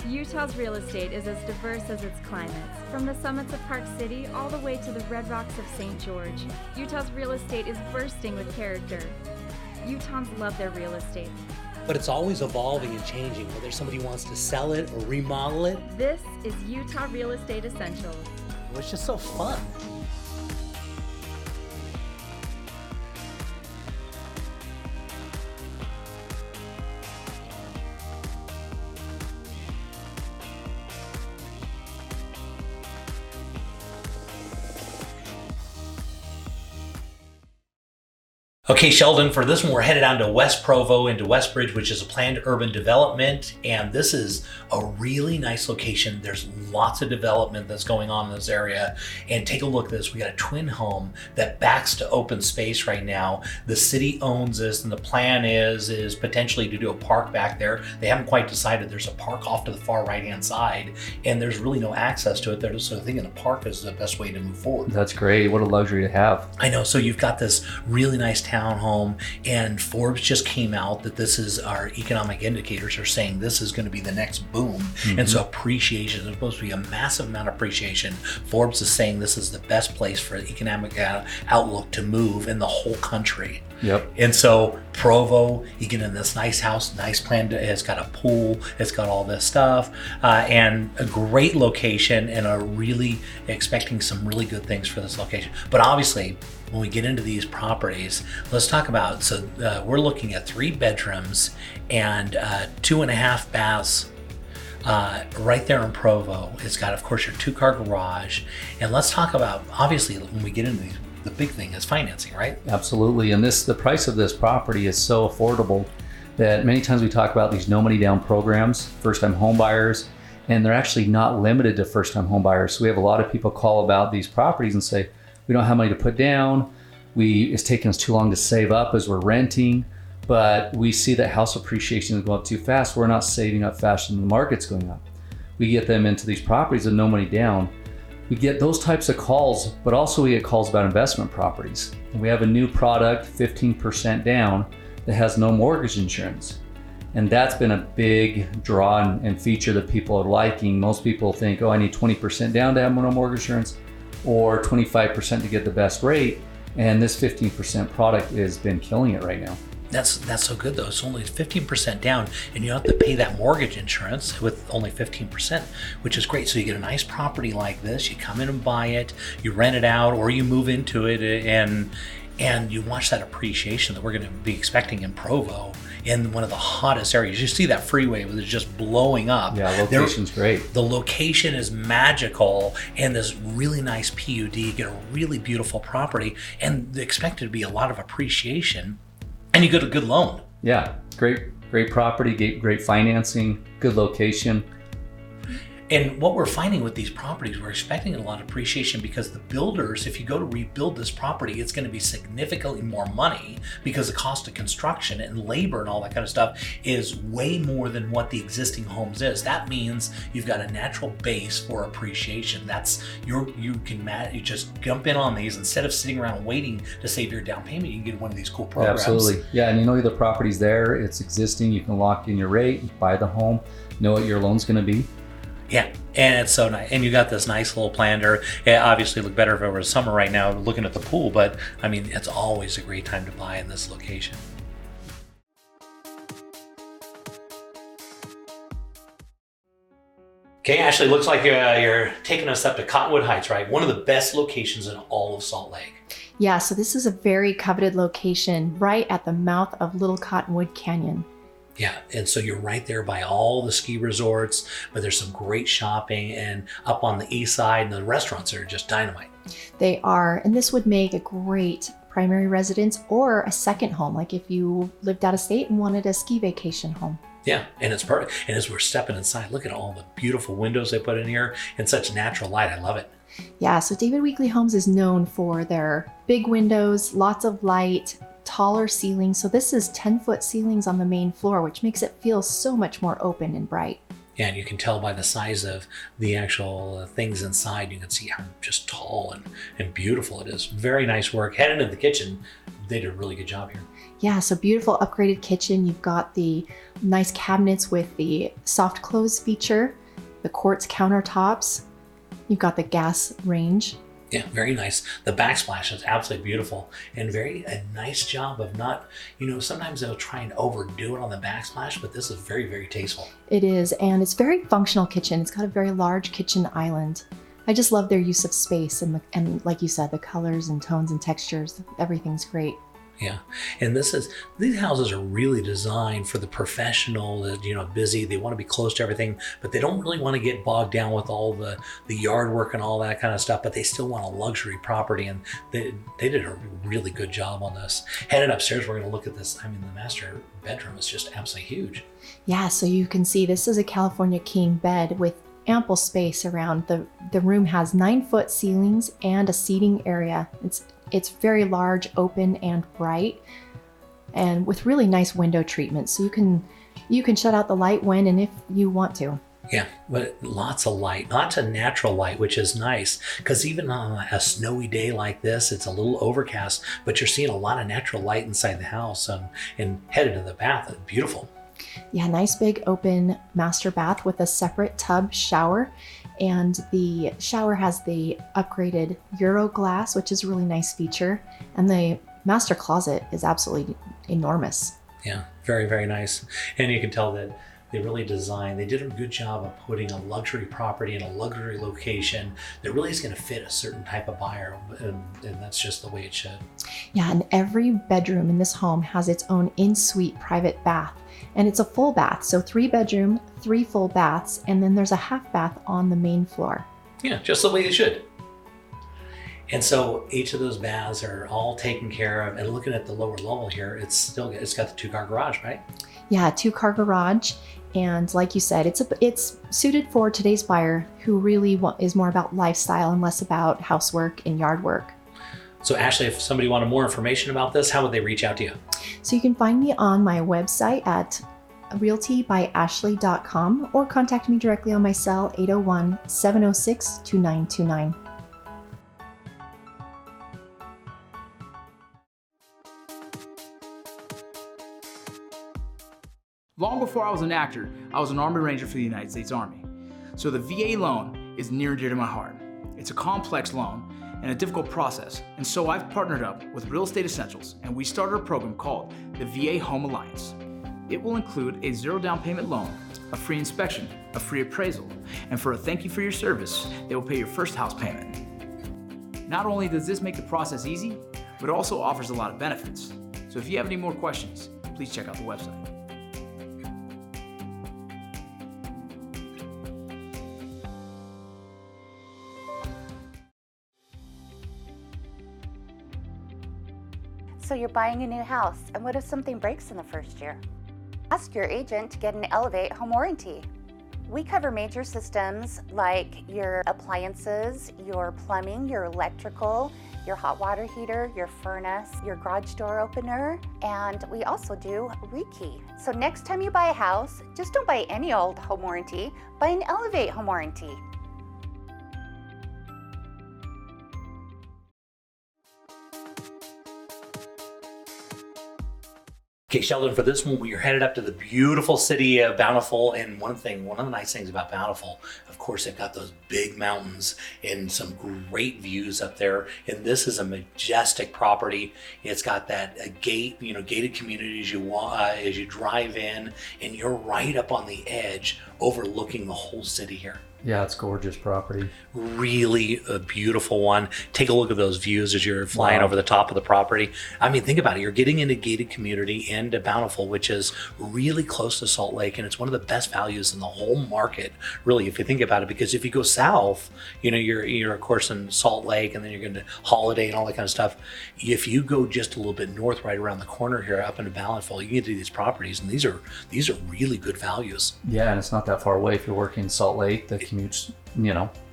Utah's real estate is as diverse as its climates. From the summits of Park City all the way to the red rocks of St. George, Utah's real estate is bursting with character. Utahns love their real estate. But it's always evolving and changing, whether somebody wants to sell it or remodel it. This is Utah Real Estate Essentials. It's just so fun. Okay, Sheldon, for this one, we're headed down to West Provo into Westbridge, which is a planned urban development. And this is a really nice location. There's lots of development that's going on in this area. And take a look at this. We got a twin home that backs to open space right now. The city owns this, and the plan is potentially to do a park back there. They haven't quite decided. There's a park off to the far right-hand side, and there's really no access to it. They're just sort of thinking a park is the best way to move forward. That's great. What a luxury to have. I know. So you've got this really nice townhome, and Forbes just came out that this is, our economic indicators are saying this is going to be the next boom. Mm-hmm. And so appreciation, there's supposed to be a massive amount of appreciation. Forbes is saying this is the best place for economic outlook to move in the whole country. Yep. And so Provo, you get in this nice house, nice plan. It's got a pool, it's got all this stuff, and a great location, and are really expecting some really good things for this location. But obviously, when we get into these properties, let's talk about, so we're looking at 3 bedrooms and 2.5 baths right there in Provo. It's got, of course, your 2-car garage. And let's talk about, obviously, when we get into these, the big thing is financing, right? Absolutely. And the price of this property is so affordable that many times we talk about these no money down programs, first-time home buyers, and they're actually not limited to first-time home buyers. So we have a lot of people call about these properties and say, we don't have money to put down. It's taking us too long to save up as we're renting, but we see that house appreciation is going up too fast. We're not saving up faster than the market's going up. We get them into these properties with no money down. We get those types of calls, but also we get calls about investment properties. And we have a new product, 15% down, that has no mortgage insurance. And that's been a big draw and feature that people are liking. Most people think, oh, I need 20% down to have no mortgage insurance, or 25% to get the best rate. And this 15% product has been killing it right now. That's so good though. It's only 15% down, and you don't have to pay that mortgage insurance with only 15%, which is great. So you get a nice property like this, you come in and buy it, you rent it out, or you move into it, and you watch that appreciation that we're going to be expecting in Provo, in one of the hottest areas. You see that freeway with it just blowing up. Yeah, location's great. The location is magical, and this really nice PUD, you get a really beautiful property, and they expect it to be a lot of appreciation, and you get a good loan. Yeah, great property, great financing, good location. And what we're finding with these properties, we're expecting a lot of appreciation because the builders, if you go to rebuild this property, it's going to be significantly more money because the cost of construction and labor and all that kind of stuff is way more than what the existing homes is. That means you've got a natural base for appreciation. That's you just jump in on these instead of sitting around waiting to save your down payment. You can get one of these cool programs. Absolutely. Yeah, and you know the property's there, it's existing, you can lock in your rate, buy the home, know what your loan's going to be. Yeah, and it's so nice. And you got this nice little planter. It obviously look better if it was summer right now looking at the pool, but I mean, it's always a great time to buy in this location. Okay, Ashley, looks like you're taking us up to Cottonwood Heights, right? One of the best locations in all of Salt Lake. Yeah, so this is a very coveted location right at the mouth of Little Cottonwood Canyon. Yeah, and so you're right there by all the ski resorts, but there's some great shopping, and up on the east side, and the restaurants are just dynamite. They are, and this would make a great primary residence or a second home, like if you lived out of state and wanted a ski vacation home. Yeah, and it's perfect. And as we're stepping inside, look at all the beautiful windows they put in here and such natural light. I love it. Yeah, so David Weekley Homes is known for their big windows, lots of light, taller ceilings. So this is 10-foot ceilings on the main floor, which makes it feel so much more open and bright. Yeah, and you can tell by the size of the actual things inside. You can see how just tall and beautiful it is. Very nice work. Heading into the kitchen, they did a really good job here. Yeah, so beautiful upgraded kitchen. You've got the nice cabinets with the soft close feature, the quartz countertops. You've got the gas range. Yeah, very nice. The backsplash is absolutely beautiful, and a nice job of not, sometimes they'll try and overdo it on the backsplash, but this is very, very tasteful. It is, and it's very functional kitchen. It's got a very large kitchen island. I just love their use of space and like you said, the colors and tones and textures, everything's great. Yeah, and these houses are really designed for the professional that, busy. They want to be close to everything, but they don't really want to get bogged down with all the yard work and all that kind of stuff, but they still want a luxury property, and they did a really good job on this. Headed upstairs, we're going to look at this. I mean, the master bedroom is just absolutely huge. Yeah, so you can see this is a California king bed with ample space around. The room has 9-foot ceilings and a seating area. It's very large, open, and bright, and with really nice window treatment. So you can shut out the light when and if you want to. Yeah, but lots of light, lots of natural light, which is nice, because even on a snowy day like this, it's a little overcast, but you're seeing a lot of natural light inside the house, and headed to the bath. It's beautiful. Yeah, nice big open master bath with a separate tub shower. And the shower has the upgraded Euro glass, which is a really nice feature. And the master closet is absolutely enormous. Yeah, very, very nice. And you can tell that they did a good job of putting a luxury property in a luxury location that really is going to fit a certain type of buyer. And that's just the way it should. Yeah, and every bedroom in this home has its own in-suite private bath. And it's a full bath, so 3 bedroom, 3 full baths, and then there's a half bath on the main floor. Yeah, just the way it should. And so each of those baths are all taken care of. And looking at the lower level here, it's got the 2-car garage, right? Yeah, 2-car garage. And like you said, it's suited for today's buyer who really is more about lifestyle and less about housework and yard work. So Ashley, if somebody wanted more information about this, how would they reach out to you? So you can find me on my website at realtybyashley.com or contact me directly on my cell 801-706-2929. Long before I was an actor, I was an Army Ranger for the United States Army. So the VA loan is near and dear to my heart. It's a complex loan and a difficult process, and so I've partnered up with Real Estate Essentials, and we started a program called the VA Home Alliance. It will include a 0 down payment loan, a free inspection, a free appraisal, and for a thank you for your service, they will pay your first house payment. Not only does this make the process easy, but it also offers a lot of benefits. So if you have any more questions, please check out the website. So you're buying a new house, and what if something breaks in the first year? Ask your agent to get an Elevate home warranty. We cover major systems like your appliances, your plumbing, your electrical, your hot water heater, your furnace, your garage door opener, and we also do rekey. So next time you buy a house, just don't buy any old home warranty, buy an Elevate home warranty. Okay, Sheldon, for this one, we are headed up to the beautiful city of Bountiful. And one of the nice things about Bountiful, of course, they've got those big mountains and some great views up there. And this is a majestic property. It's got that gated community as you drive in, and you're right up on the edge overlooking the whole city here. Yeah, it's gorgeous property. Really a beautiful one. Take a look at those views as you're flying Wow. over the top of the property. I mean, think about it. You're getting into gated community into Bountiful, which is really close to Salt Lake, and it's one of the best values in the whole market, really, if you think about it. Because if you go south, you're of course in Salt Lake, and then you're going to Holiday and all that kind of stuff. If you go just a little bit north, right around the corner here, up into Bountiful, you get to these properties, and these are really good values. Yeah, and it's not that far away if you're working in Salt Lake. The commute's,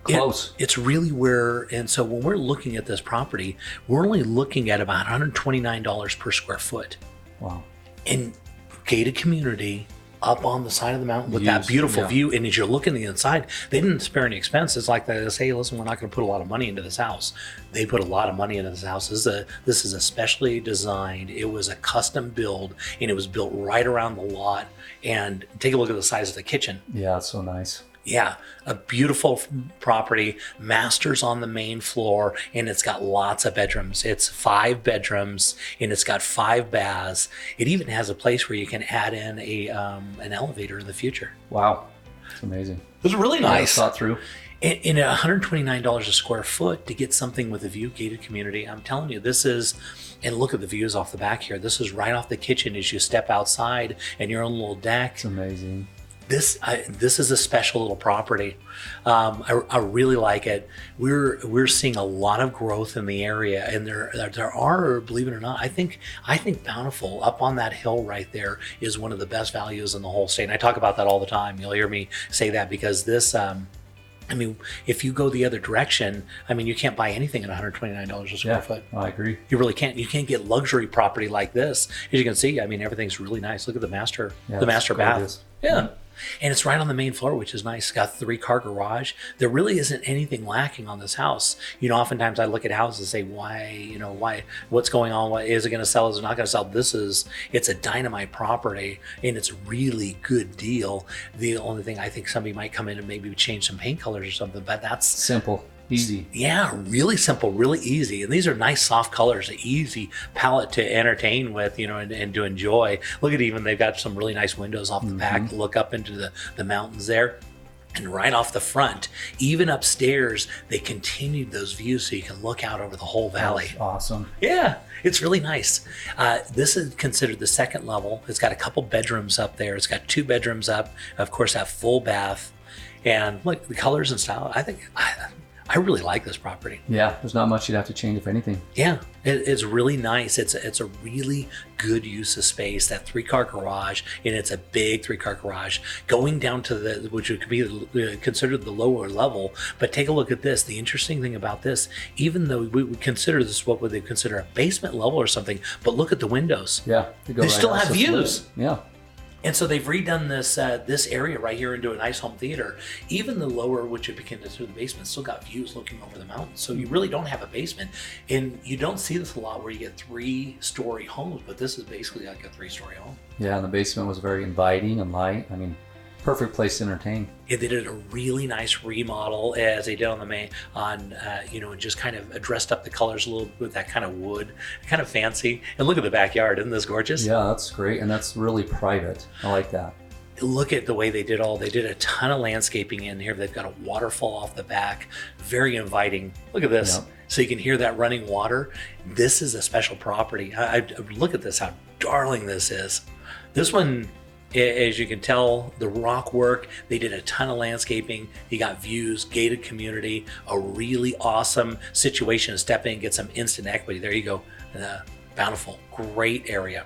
close. It's really where, and so when we're looking at this property, we're only looking at about $129 per square foot. Wow. In gated community, up on the side of the mountain with that beautiful view. And as you're looking the inside, they didn't spare any expense. It's like they say, hey, listen, we're not going to put a lot of money into this house. They put a lot of money into this house. This is especially designed. It was a custom build, and it was built right around the lot. And take a look at the size of the kitchen. Yeah, it's so nice. Yeah, a beautiful property, masters on the main floor, and it's got lots of bedrooms. It's 5 bedrooms, and it's got 5 baths. It even has a place where you can add in an elevator in the future. Wow, it's amazing. It was really nice. Thought through. In $129 a square foot to get something with a view, gated community, I'm telling you, this is, and look at the views off the back here. This is right off the kitchen as you step outside and your own little deck. It's amazing. This is a special little property. I really like it. We're seeing a lot of growth in the area, and there are, believe it or not, I think Bountiful up on that hill right there is one of the best values in the whole state. And I talk about that all the time. You'll hear me say that because this. I mean, if you go the other direction, I mean, you can't buy anything at $129 a square foot. I agree. You really can't. You can't get luxury property like this. As you can see, I mean, everything's really nice. Look at the master bath. Yeah. And it's right on the main floor, which is nice. It's got 3-car garage. There really isn't anything lacking on this house. You know, oftentimes I look at houses and say, why, what's going on? Why is it going to sell? Is it not going to sell? It's a dynamite property, and it's a really good deal. The only thing I think somebody might come in and maybe change some paint colors or something, but that's simple. Easy. Yeah, really simple, really easy. And these are nice soft colors, an easy palette to entertain with, and to enjoy. Look at they've got some really nice windows off the back, look up into the mountains there. And right off the front, even upstairs, they continued those views so you can look out over the whole valley. That's awesome. Yeah, it's really nice. This is considered the second level. It's got a couple bedrooms up there. It's got 2 bedrooms up, of course, that full bath. And look, the colors and style, I really like this property. Yeah, there's not much you'd have to change, if anything. Yeah, it's really nice. It's a really good use of space, that 3-car garage, and it's a big 3-car garage going down to which could be considered the lower level. But take a look at this. The interesting thing about this, even though we would consider this what would they consider a basement level or something, but look at the windows. Yeah, they still have views. Yeah. And so they've redone this area right here into a nice home theater. Even the lower, which would be considered the basement, still got views looking over the mountains. So you really don't have a basement. And you don't see this a lot where you get 3-story homes, but this is basically like a 3-story home. Yeah, and the basement was very inviting and light. I mean, perfect place to entertain. Yeah, they did a really nice remodel as they did on the main, and just kind of dressed up the colors a little bit with that kind of wood, kind of fancy. And look at the backyard, isn't this gorgeous? Yeah, that's great, and that's really private. I like that. Look at the way they did a ton of landscaping in here. They've got a waterfall off the back, very inviting. Look at this. Yeah. So you can hear that running water. This is a special property. I look at this, how darling this is. This one, as you can tell, the rock work, they did a ton of landscaping. You got views, gated community, a really awesome situation to step in and get some instant equity. There you go. Bountiful, great area.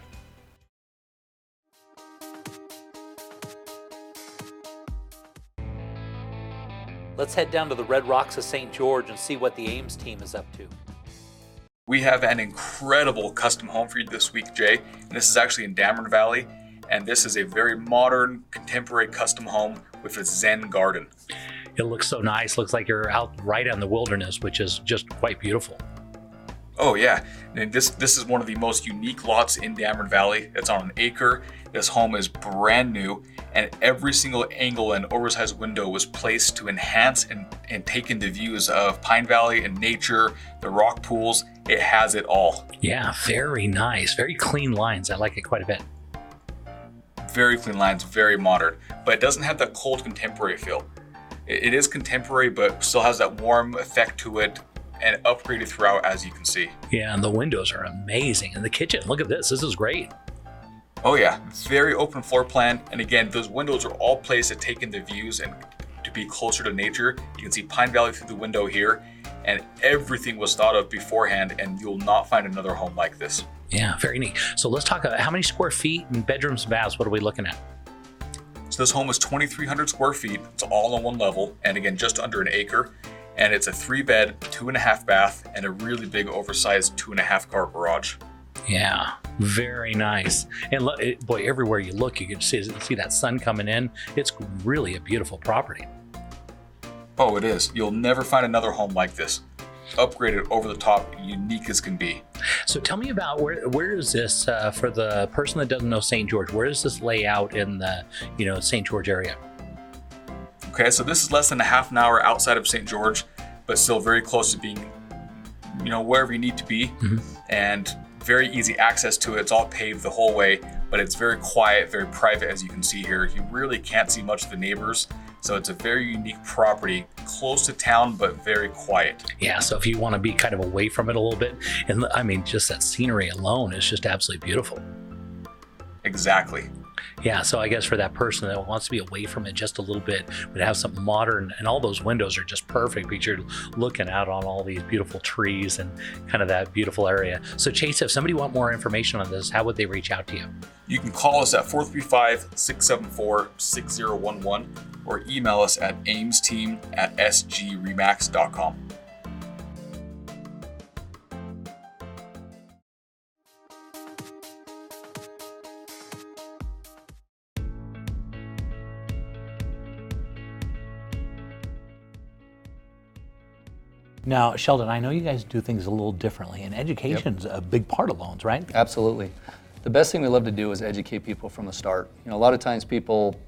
Let's head down to the Red Rocks of St. George and see what the Ames team is up to. We have an incredible custom home for you this week, Jay. And this is actually in Dameron Valley. And this is a very modern, contemporary custom home with a Zen garden. It looks so nice. Looks like you're out right in the wilderness, which is just quite beautiful. Oh yeah, and this is one of the most unique lots in Dameron Valley. It's on an acre. This home is brand new, and every single angle and oversized window was placed to enhance and take in the views of Pine Valley and nature, the rock pools. It has it all. Yeah, very nice. Very clean lines. I like it quite a bit. Very clean lines, very modern, but it doesn't have that cold contemporary feel. It is contemporary, but still has that warm effect to it and upgraded throughout, as you can see. Yeah, and the windows are amazing. And the kitchen, look at this. This is great. Oh yeah, very open floor plan. And again, those windows are all placed to take in the views and to be closer to nature. You can see Pine Valley through the window here, and everything was thought of beforehand, and you'll not find another home like this. Yeah, very neat. So let's talk about how many square feet and bedrooms and baths, what are we looking at? So this home is 2,300 square feet. It's all on one level, and again, just under an acre. And it's a 3-bed, 2.5 bath, and a really big oversized 2.5 car garage. Yeah, very nice. And look, boy, everywhere you look, you can see that sun coming in. It's really a beautiful property. Oh, it is. You'll never find another home like this. Upgraded, over the top, unique as can be. So tell me about where is this for the person that doesn't know St. George? Where does this lay out in the St. George area? Okay, so this is less than a half an hour outside of St. George, but still very close to being, wherever you need to be, and very easy access to it. It's all paved the whole way, but it's very quiet, very private, as you can see here. You really can't see much of the neighbors. So it's a very unique property, close to town, but very quiet. Yeah, so if you want to be kind of away from it a little bit, and I mean, just that scenery alone is just absolutely beautiful. Exactly. Yeah, so I guess for that person that wants to be away from it just a little bit, but have something modern, and all those windows are just perfect because you're looking out on all these beautiful trees and kind of that beautiful area. So Chase, if somebody want more information on this, how would they reach out to you? You can call us at 435-674-6011 or email us at aimsteam@sgremax.com. Now, Sheldon, I know you guys do things a little differently, and education's a big part of loans, right? Absolutely. The best thing we love to do is educate people from the start. A lot of times people,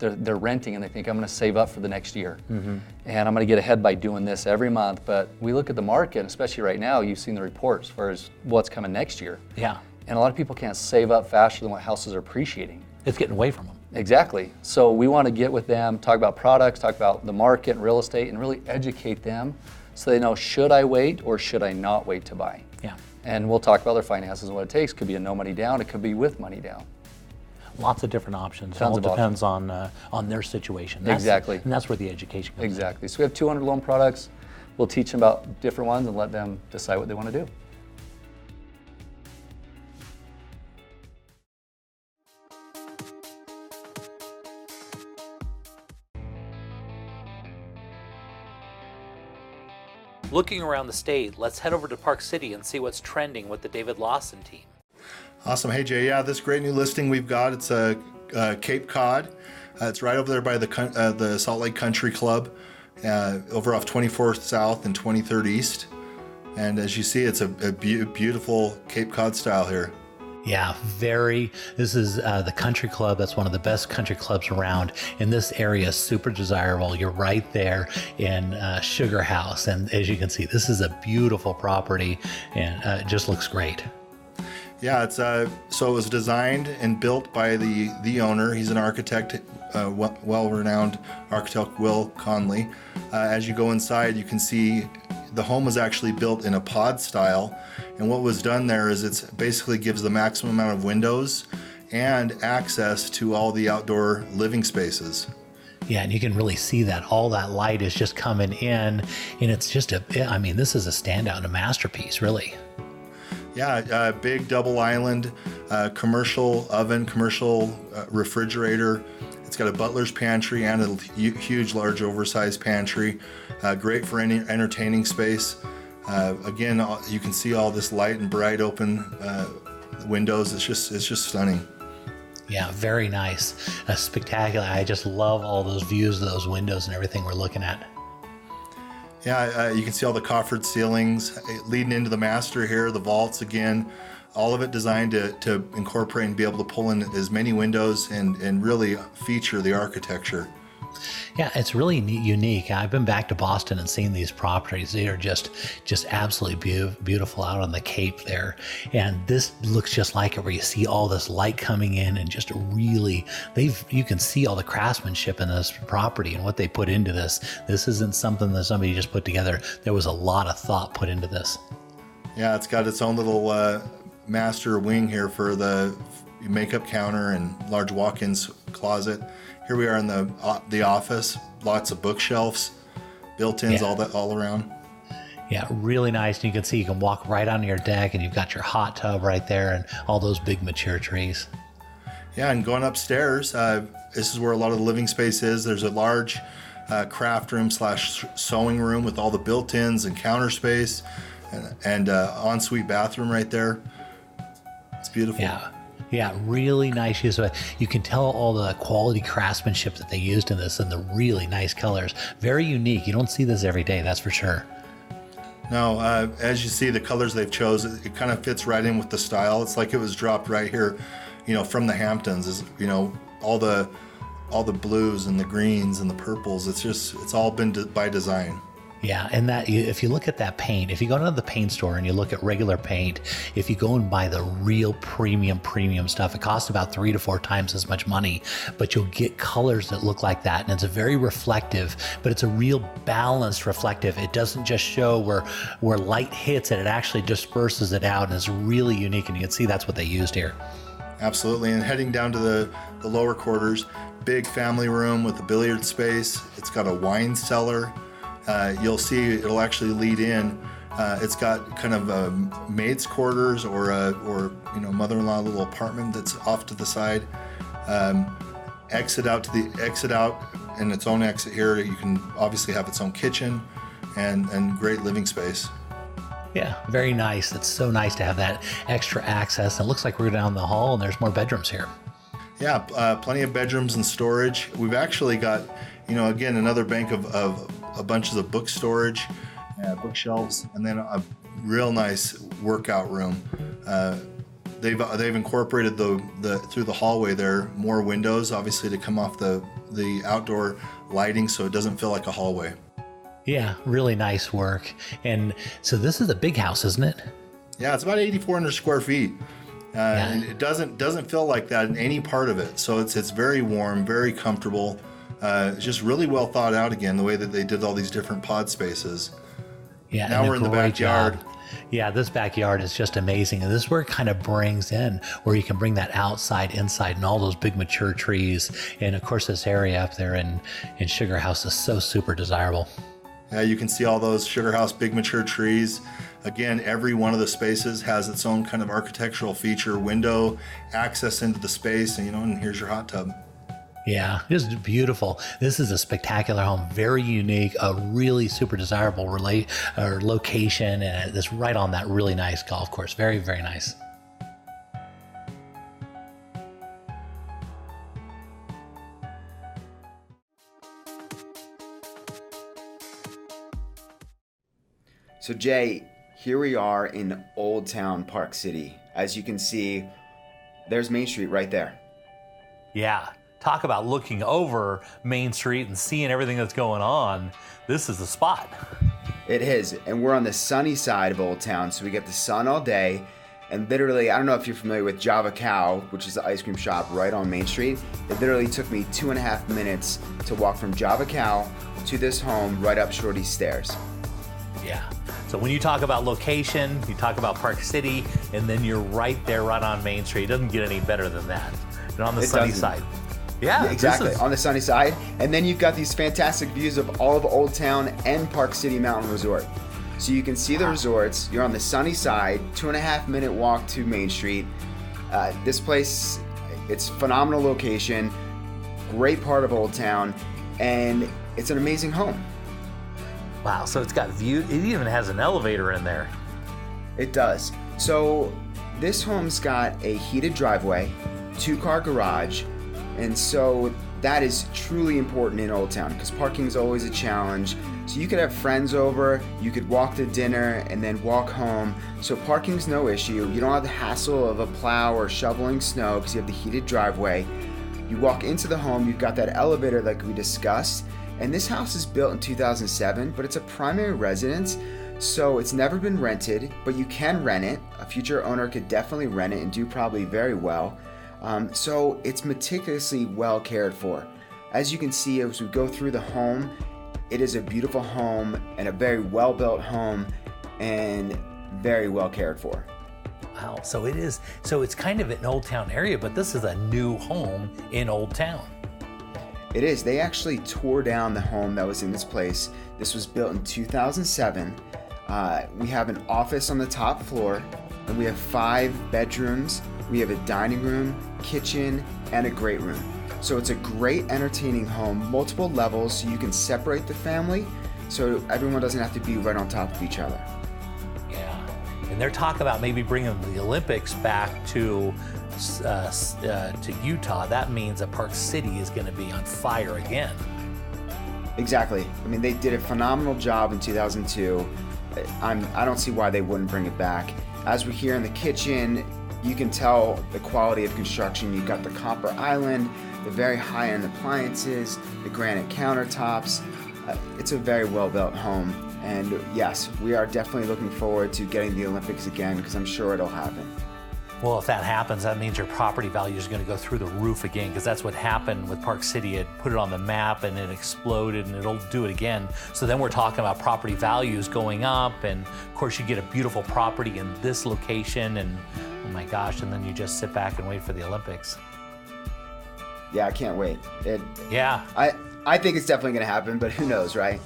they're renting and they think, I'm going to save up for the next year. And I'm going to get ahead by doing this every month. But we look at the market, especially right now, you've seen the reports as far as what's coming next year. Yeah. And a lot of people can't save up faster than what houses are appreciating. It's getting away from them. Exactly. So we want to get with them, talk about products, talk about the market and real estate, and really educate them so they know, should I wait or should I not wait to buy? Yeah. And we'll talk about their finances and what it takes. Could be a no money down, it could be with money down. Lots of different options. Tons it all of depends on their situation. Exactly. And that's where the education comes in. Exactly. So we have 200 loan products. We'll teach them about different ones and let them decide what they want to do. Looking around the state, let's head over to Park City and see what's trending with the David Lawson team. Awesome. Hey, Jay. Yeah, this great new listing we've got, it's a Cape Cod. It's right over there by the Salt Lake Country Club, over off 24th South and 23rd East. And as you see, it's a beautiful Cape Cod style here. Yeah, this is the country club. That's one of the best country clubs around. And this area is super desirable. You're right there in Sugar House. And as you can see, this is a beautiful property and it just looks great. Yeah, it's so it was designed and built by the owner. He's an architect, well-renowned architect, Will Conley. As you go inside, you can see the home was actually built in a pod style, and what was done there is it's basically gives the maximum amount of windows and access to all the outdoor living spaces. Yeah, and you can really see that all that light is just coming in, and it's just this is a standout, a masterpiece, really. Yeah, big double island, commercial oven, commercial refrigerator. It's got a butler's pantry and a huge, large, oversized pantry. Great for any entertaining space. Again, you can see all this light and bright open windows. It's just stunning. Yeah, very nice. Spectacular. I just love all those views of those windows and everything we're looking at. Yeah, you can see all the coffered ceilings leading into the master here, the vaults again, all of it designed to incorporate and be able to pull in as many windows and really feature the architecture. Yeah, it's really unique. I've been back to Boston and seen these properties. They are just absolutely beautiful out on the Cape there. And this looks just like it, where you see all this light coming in and just really, you can see all the craftsmanship in this property and what they put into this. This isn't something that somebody just put together. There was a lot of thought put into this. Yeah, it's got its own little master wing here for the makeup counter and large walk-in closet. Here we are in the office, lots of bookshelves, built-ins, all around. Yeah, really nice. And you can see you can walk right onto your deck, and you've got your hot tub right there and all those big mature trees. Yeah, and going upstairs, this is where a lot of the living space is. There's a large craft room / sewing room with all the built-ins and counter space and ensuite bathroom right there. beautiful. Yeah, really nice use of it. You can tell all the quality craftsmanship that they used in this and the really nice colors. Very unique. You don't see this every day, that's for sure. Now, as you see, the colors they've chosen, it kind of fits right in with the style. It's like it was dropped right here, from the Hamptons. Is all the blues and the greens and the purples. It's all been by design. Yeah, and that if you look at that paint, if you go to the paint store and you look at regular paint, if you go and buy the real premium stuff, it costs about 3 to 4 times as much money, but you'll get colors that look like that, and it's a very reflective, but it's a real balanced reflective. It doesn't just show where light hits it actually disperses it out, and it's really unique, and you can see that's what they used here. Absolutely, and heading down to the lower quarters, big family room with a billiard space. It's got a wine cellar. You'll see it'll actually lead in. It's got kind of a maid's quarters or mother-in-law little apartment that's off to the side. Exit out and its own exit here. You can obviously have its own kitchen and great living space. Yeah, very nice. It's so nice to have that extra access. It looks like we're down the hall and there's more bedrooms here. Yeah, plenty of bedrooms and storage. We've actually got, again, another bank of bunches of book storage, bookshelves, and then a real nice workout room. They've incorporated through the hallway there more windows, obviously, to come off the outdoor lighting, so it doesn't feel like a hallway. Yeah, really nice work. And so this is a big house, isn't it? Yeah, it's about 8,400 square feet. And it doesn't feel like that in any part of it. So it's very warm, very comfortable. It's just really well thought out again, the way that they did all these different pod spaces. Yeah, now we're in the backyard. Yeah, this backyard is just amazing. And this is where it kind of brings in, where you can bring that outside, inside, and all those big mature trees. And of course, this area up there in Sugar House is so super desirable. Yeah, you can see all those Sugar House big mature trees. Again, every one of the spaces has its own kind of architectural feature, window, access into the space, and here's your hot tub. Yeah, just beautiful. This is a spectacular home, very unique, a really super desirable location, and it's right on that really nice golf course. Very, very nice. So Jay, here we are in Old Town Park City. As you can see, there's Main Street right there. Yeah, talk about looking over Main Street and seeing everything that's going on. This is the spot. It is, and we're on the sunny side of Old Town, so we get the sun all day. And literally, I don't know if you're familiar with Java Cow, which is the ice cream shop right on Main Street. It literally took me 2.5 minutes to walk from Java Cow to this home right up Shorty's stairs. Yeah. So when you talk about location, you talk about Park City, and then you're right there, right on Main Street. It doesn't get any better than that. And on the sunny side. Yeah, exactly. On the sunny side. And then you've got these fantastic views of all of Old Town and Park City Mountain Resort. So you can see the resorts. You're on the sunny side, 2.5 minute walk to Main Street. This place, it's phenomenal location, great part of Old Town, and it's an amazing home. Wow, so it's got view. It even has an elevator in there. It does. So this home's got a heated driveway, 2-car garage, and so that is truly important in Old Town because parking is always a challenge. So you could have friends over, you could walk to dinner and then walk home. So parking's no issue. You don't have the hassle of a plow or shoveling snow because you have the heated driveway. You walk into the home, you've got that elevator like we discussed. And this house is built in 2007, but it's a primary residence, so it's never been rented, but you can rent it. A future owner could definitely rent it and do probably very well. So it's meticulously well cared for. As you can see, as we go through the home, it is a beautiful home and a very well-built home and very well cared for. Wow, so it is. So it's kind of an Old Town area, but this is a new home in Old Town. It is. They actually tore down the home that was in this place. This was built in 2007. We have an office on the top floor, and we have 5 bedrooms. We have a dining room, kitchen, and a great room. So it's a great entertaining home, multiple levels, so you can separate the family, so everyone doesn't have to be right on top of each other. Yeah, and they're talking about maybe bringing the Olympics back to Utah. That means that Park City is going to be on fire again. Exactly. I mean, they did a phenomenal job in 2002. I don't see why they wouldn't bring it back. As we're here in the kitchen, you can tell the quality of construction. You've got the copper island, the very high-end appliances, the granite countertops. It's a very well-built home. And yes, we are definitely looking forward to getting the Olympics again, because I'm sure it'll happen. Well, if that happens, that means your property value is going to go through the roof again, because that's what happened with Park City. It put it on the map and it exploded, and it'll do it again. So then we're talking about property values going up, and of course you get a beautiful property in this location, and oh my gosh, and then you just sit back and wait for the Olympics. Yeah, I can't wait. Yeah. I think it's definitely going to happen, but who knows, right?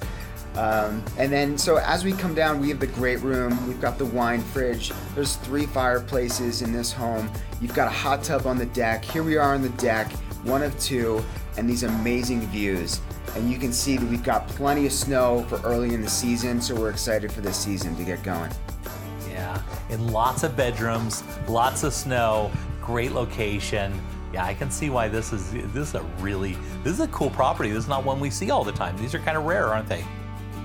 And then, so as we come down, we have the great room. We've got the wine fridge. There's 3 fireplaces in this home. You've got a hot tub on the deck. Here we are on the deck, one of 2, and these amazing views. And you can see that we've got plenty of snow for early in the season, so we're excited for this season to get going. Yeah, and lots of bedrooms, lots of snow, great location. Yeah, I can see why this is a cool property. This is not one we see all the time. These are kind of rare, aren't they?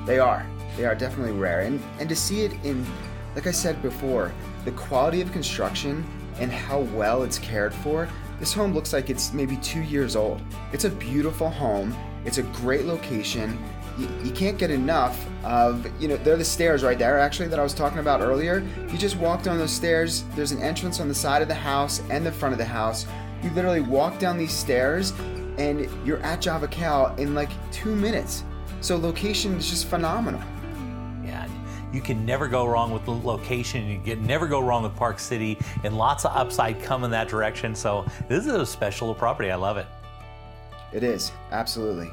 They are definitely rare. And to see it in, like I said before, the quality of construction and how well it's cared for, this home looks like it's maybe 2 years old. It's a beautiful home. It's a great location. You can't get enough of, there are the stairs right there, actually, that I was talking about earlier. You just walk down those stairs. There's an entrance on the side of the house and the front of the house. You literally walk down these stairs and you're at Java Cal in like 2 minutes. So location is just phenomenal. Yeah, you can never go wrong with the location. You can never go wrong with Park City, and lots of upside come in that direction. So this is a special property. I love it. It is, absolutely.